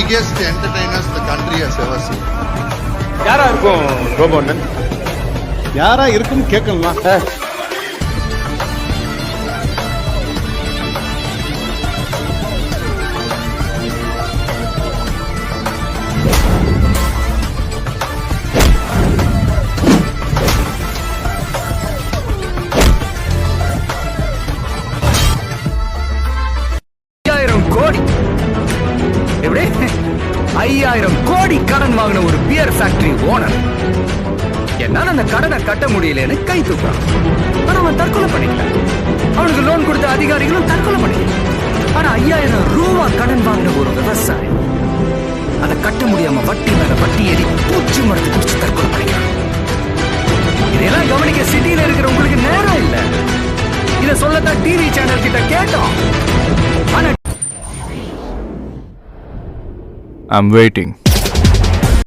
biggest entertainers the country has ever seen. யாரா இருக்கும் ரோபோன்னு? யாரா இருக்குன்னு கேட்கலாம். கோடி 5000 கோடி கடன் வாங்கின ஒரு பியர் ஃபேக்டரி ஓனர் என்னால அந்த கடனை கட்ட முடியலன்னு கை தூக்குறான். ஆனா அவன் தற்கொலை பண்ணிக்கலாம். அவனுக்கு லோன் கொடுத்த அதிகாரிகளும் தற்கொலை பண்ணிக்கலாம். ஆனா 5000 ரூபாய் கடன் வாங்கின ஒரு விவசாயி அதை கட்ட முடியாம வட்டி மேல வட்டி ஏறி பூச்சி மருந்து குடிச்சு தற்கொலை பண்ணிக்கலாம். இதெல்லாம் கவனிக்க சிட்டியில இருக்கிற உங்களுக்கு நேரம் இல்ல. இத சொல்லத்தான் டிவி சேனல் கிட்ட கேட்டோம். ஆனா I'm waiting.